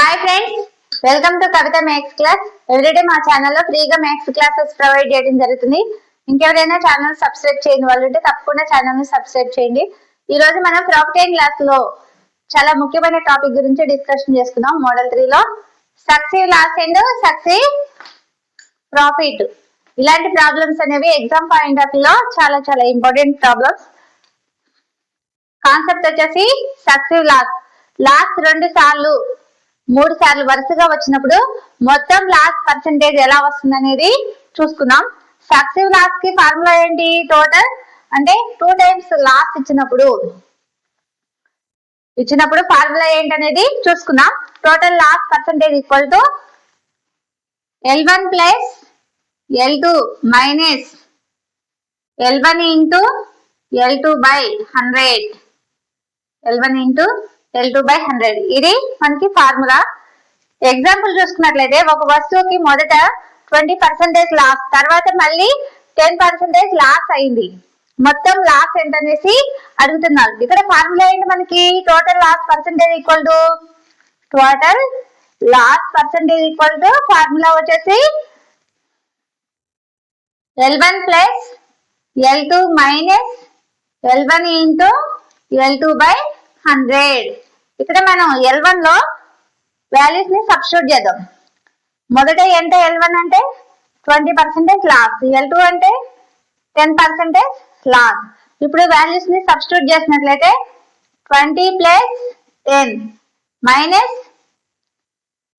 Hi friends, welcome to Kavitha maths class. Everyday మా ఛానల్లో ఫ్రీగా మ్యాథ్స్ క్లాసెస్ ప్రొవైడ్ చేయడం జరుగుతుంది. ఇంకెవరైనా ఛానల్ సబ్స్క్రైబ్ చేయని వాళ్ళు ఉంటే తప్పకుండా ఛానల్ ని సబ్స్క్రైబ్ చేయండి. ఈ రోజు మనం ప్రాఫిట్ అండ్ లాస్ లో చాలా ముఖ్యమైన టాపిక్ గురించి డిస్కషన్ చేసుకుందాం. మోడల్ 3 లో successive loss and successive profit, ఇలాంటి ప్రాబ్లమ్స్ అనేవి ఎగ్జామ్ పాయింట్ ఆఫ్ వ్యూ లో చాలా చాలా ఇంపార్టెంట్ ప్రాబ్లమ్స్. కాన్సెప్ట్ వచ్చేసి సక్సెసివ్ లాస్. లాస్ 2 సార్లు 3 సార్లు వరుసగా వచ్చినప్పుడు మొత్తం లాస్ పర్సెంటేజ్ ఎలా వస్తుంది అనేది చూసుకుందాం. సక్సెసివ్ లాస్ కి ఫార్ములా ఏంటి? టోటల్ అంటే 2 టైమ్స్ లాస్ ఇచ్చినప్పుడు ఫార్ములా ఏంటి అనేది చూసుకుందాం. Total loss percentage equal to L1 plus L2 minus L1 into L2 by 100. L1 into L2 by 100 ఇది మనకి ఫార్ములా. ఎగ్జాంపుల్ చూసుకున్నట్లయితే ఒక వస్తువుకి మొదట 20% లాస్, తర్వాత మళ్ళీ 10% లాస్ అయింది. మొత్తం లాస్ ఏంటనేసి అడుగుతున్నారు. ఇక్కడ ఫార్ములా ఏంటి మనకి? Total loss percentage equal to formula వచ్చేసి L1 plus L2 minus L1 into L2 by 100. ఇక్కడ మనం L1 లో వాల్యూస్ ని సబ్స్టిట్యూట్ చేద్దాం. మొదట ఎంత L1 అంటే 20% లాస్, L2 అంటే 10% లాస్. ఇప్పుడు వాల్యూస్ ని సబ్స్టిట్యూట్ చేసినట్లయితే 20 ప్లస్ 10 మైనస్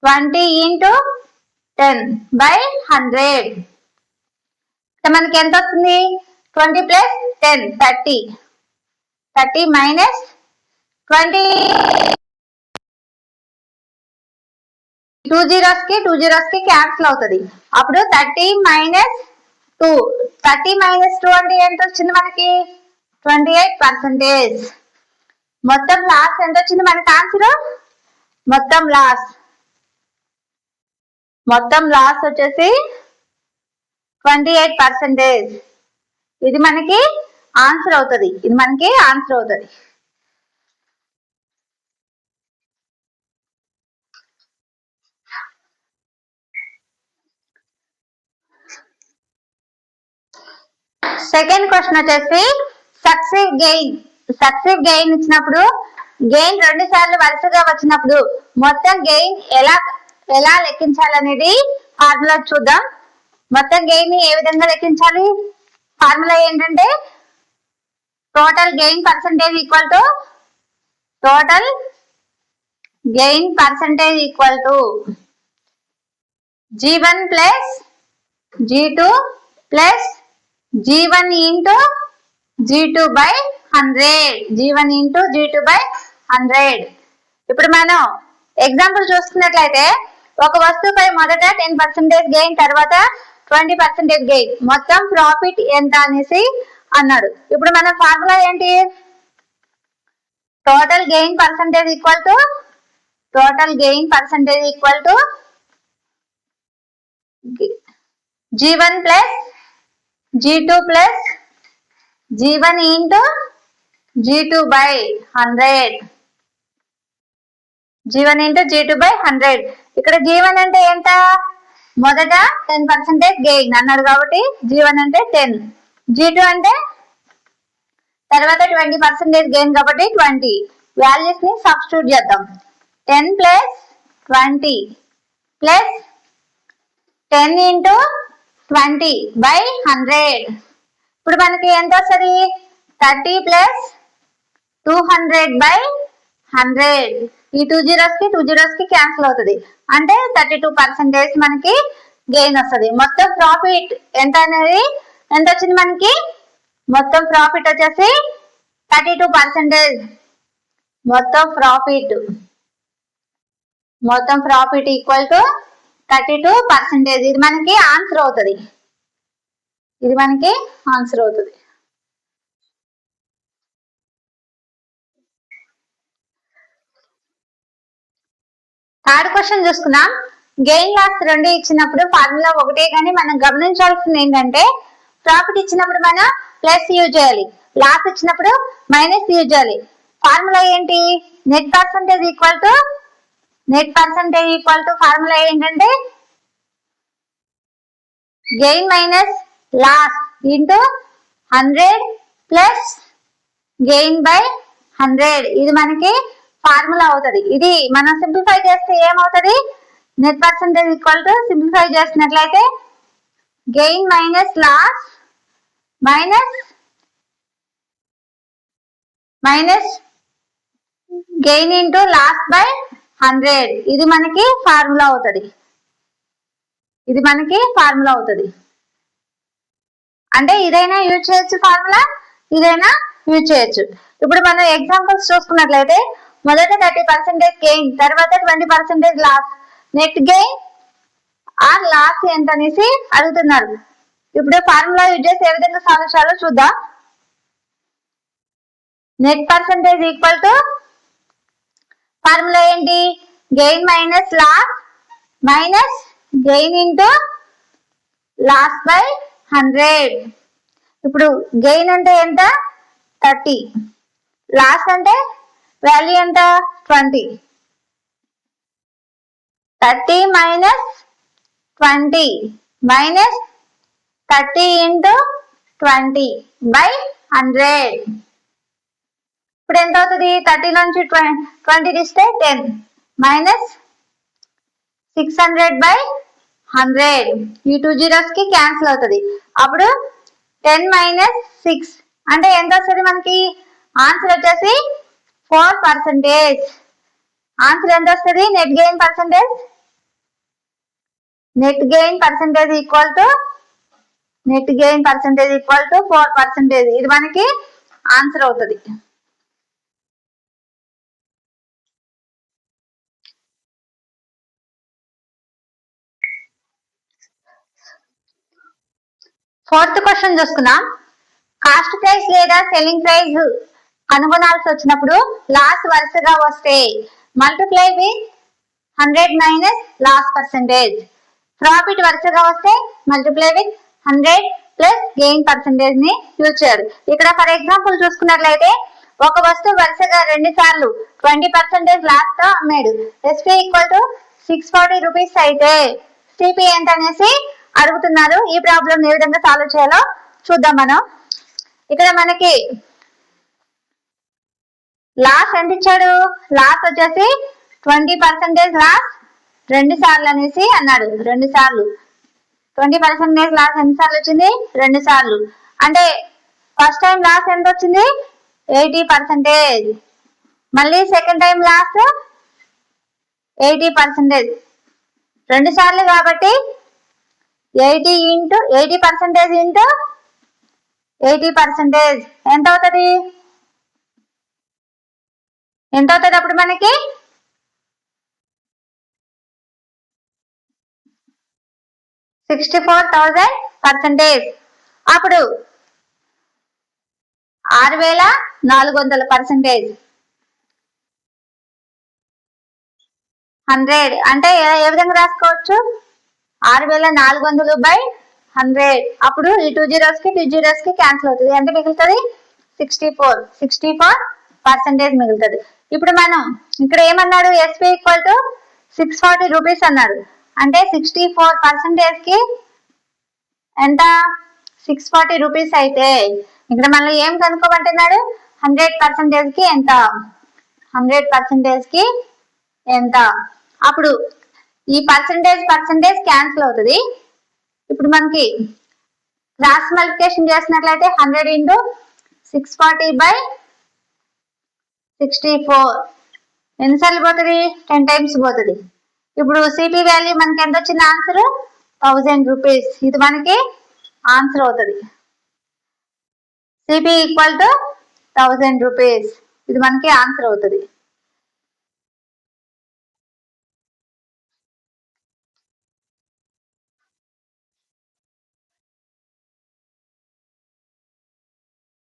20 ఇంటూ 10 బై 100. మనకి ఎంత వస్తుంది? 20 ప్లస్ 10 30 మైనస్ 20 2 zeros కి క్యాన్సిల్ అవుతుంది. అప్పుడు 30 మైనస్ 2 అంటే ఎంత వచ్చింది మనకి? 28%. మొత్తం లాస్ ఎంత వచ్చింది మనకి? ఆన్సర్ మొత్తం లాస్ వచ్చేసి 28%. ఇది మనకి ఆన్సర్ అవుతుంది. సెకండ్ క్వశ్చన్ వచ్చేసి సక్సెసివ్ గెయిన్ ఇచ్చినప్పుడు, గెయిన్ 2 సార్లు వరుసగా వచ్చినప్పుడు మొత్తం గెయిన్ ఎలా లెక్కించాలనేది ఫార్ములా చూద్దాం. మొత్తం గెయిన్ ని ఏ విధంగా లెక్కించాలి? ఫార్ములా ఏంటంటే total gain percentage equal to G1 plus G2 plus G1 into G2 by 100. ఇప్పుడు మనం ఎగ్జాంపుల్ చూసుకున్నట్లయితే ఒక వస్తువుపై మొదట 10% గెయిన్, తర్వాత 20% గెయిన్, మొత్తం ప్రాఫిట్ ఎంత అనేసి అన్నాడు. ఇప్పుడు మన ఫార్ములా ఏంటి? Total gain percentage equal to G1 plus G2 plus G1 into G2 by 100. ఇక్కడ G1 అంటే ఎంత? మొదట 10% గెయిన్ అన్నాడు కాబట్టి G1 అంటే 10. G2 అంటే తర్వాత 20% గెయిన్ కాబట్టి 20. వాల్యూస్ ని సబ్స్టిట్యూట్ చేద్దాం. 10 ప్లస్ 20 ప్లస్ 10 ఇంటూ 20 బై 100. ఇప్పుడు మనకి ఎంత వస్తుంది? 30 ప్లస్ 200 బై 100. ఈ 2 zeros కి క్యాన్సిల్ అవుతుంది. అంటే 32% మనకి గెయిన్ వస్తుంది. మొత్తం ప్రాఫిట్ ఎంత వచ్చింది మనకి? మొత్తం ప్రాఫిట్ వచ్చేసి 32%. మొత్తం ప్రాఫిట్ ఈక్వల్ టు 32%. ఇది మనకి ఆన్సర్ అవుతుంది. థర్డ్ క్వశ్చన్ చూసుకుందాం. గెయిన్ లాస్ 2 ఇచ్చినప్పుడు ఫార్ములా ఒకటే, కానీ మనం గమనించాల్సింది ఏంటంటే ప్రాఫిట్ ఇచ్చినప్పుడు మనం ప్లస్ యూజ్ చేయాలి, లాస్ ఇచ్చినప్పుడు మైనస్ యూజ్ చేయాలి. ఫార్ములా ఏంటి? Net percentage equal to net percentage equal to formula ఏంటంటే gain minus loss into 100 plus gain by 100. ఇది మనకి ఫార్ములా అవుతుంది. ఇది మనం సింప్లిఫై చేస్తే ఏమవుతుంది, net percentage equal to simplify చేసినట్లయితే gain minus loss minus gain into loss by 100. ఇది మనకి ఫార్ములా అవుతుంది. అంటే ఇదైనా యూజ్ చేయొచ్చు ఫార్ములా, ఇదైనా యూజ్ చేయొచ్చు. ఇప్పుడు మనం ఎగ్జాంపుల్స్ చూసుకున్నట్లయితే మొదట 30% గెయిన్, తర్వాత 20% loss. Net gain or loss ఎంత అనేసి అడుగుతున్నారు. ఇప్పుడు ఫార్ములా యూజ్ చేసి ఏ విధంగా సాల్వ్ చేయాలో చూద్దాం. Net percentage equal to formula ఏంటి, gain minus loss minus gain into loss by 100. ఇప్పుడు గెయిన్ అంటే ఎంత 30, లాస్ అంటే వాల్యూ ఎంత 20. 30 మైనస్ 20 మైనస్ 30 ఇంటూ 20 బై 100. ఇప్పుడు ఎంత అవుతుంది, 30 నుంచి 20 తీస్తే 10 మైనస్ 600 బై 100. ఈ 2 zeros కి క్యాన్సిల్ అవుతుంది. అప్పుడు 10 మైనస్ 6 అంటే ఎంత వస్తుంది మనకి, ఆన్సర్ వచ్చేసి 4%. ఆన్సర్ ఎంత వస్తుంది, net gain percentage equal to 4%. ఇది మనకి ఆన్సర్ అవుతుంది. ఫోర్త్ క్వశ్చన్ చూసుకుందాం. కాస్ట్ ప్రైస్ లేదా సెల్లింగ్ ప్రైస్ కనుగొనాల్సి వచ్చినప్పుడు లాస్ వరుసగా వస్తే multiply with 100 minus loss percentage. Profit వరుసగా వస్తే multiply with 100 plus gain percentage ని యూజ్ చేయాలి. ఇక్కడ ఫర్ ఎగ్జాంపుల్ చూసుకున్నట్లయితే ఒక వస్తువు వరుసగా 2 సార్లు 20% లాస్ తో అమ్మాడు. ఎస్పీ ఈక్వల్ టు 640 రూపీస్ అయితే సిపి ఎంత అనేసి అడుగుతున్నారు. ఈ ప్రాబ్లం ఏ విధంగా సాల్వ్ చేయాలో చూద్దాం. మనం ఇక్కడ మనకి లాస్ ఎంత ఇచ్చాడు, లాస్ వచ్చేసి 20% లాస్ 2 సార్లు అనేసి అన్నాడు. 2 సార్లు 20% లాస్ ఎన్ని సార్లు వచ్చింది, 2 సార్లు. అంటే ఫస్ట్ టైం లాస్ ఎంత వచ్చింది 80%, మళ్ళీ సెకండ్ టైం లాస్ 80%, 2 సార్లు కాబట్టి 80% ఇంటూ 80% ఎంత అవుతుంది అప్పుడు మనకి 64,000%. అప్పుడు 6,400%. 100 అంటే ఏ విధంగా రాసుకోవచ్చు, 6,400 బై 100. అప్పుడు ఈ 2 zeros కి 2 zeros కి క్యాన్సిల్ అవుతుంది. ఎంత మిగులుతుంది 64% మిగులుతుంది. ఇప్పుడు మనం ఇక్కడ ఏమన్నాడు, ఎస్పీ ఈక్వల్ టు 640 రూపీస్ అన్నాడు. అంటే 64% కి ఎంత 640 రూపీస్ అయితే ఇక్కడ మనం ఏం కనుక్కోమంటున్నాడు, 100% కి ఎంత, 100% కి ఎంత. అప్పుడు ఈ పర్సంటేజ్ క్యాన్సిల్ అవుతుంది. ఇప్పుడు మనకి క్రాస్ మల్టిప్లికేషన్ చేసినట్లయితే 100 ఇంటూ 640 బై 64 ఎన్నిసార్లు పోతుంది, 10 టైమ్స్ పోతుంది. ఇప్పుడు సిపి వాల్యూ మనకి ఎంత వచ్చింది, ఆన్సర్ 1000 రూపీస్. ఇది మనకి ఆన్సర్ అవుతుంది. CP equal to 1000 rupees. ఇది మనకి ఆన్సర్ అవుతుంది.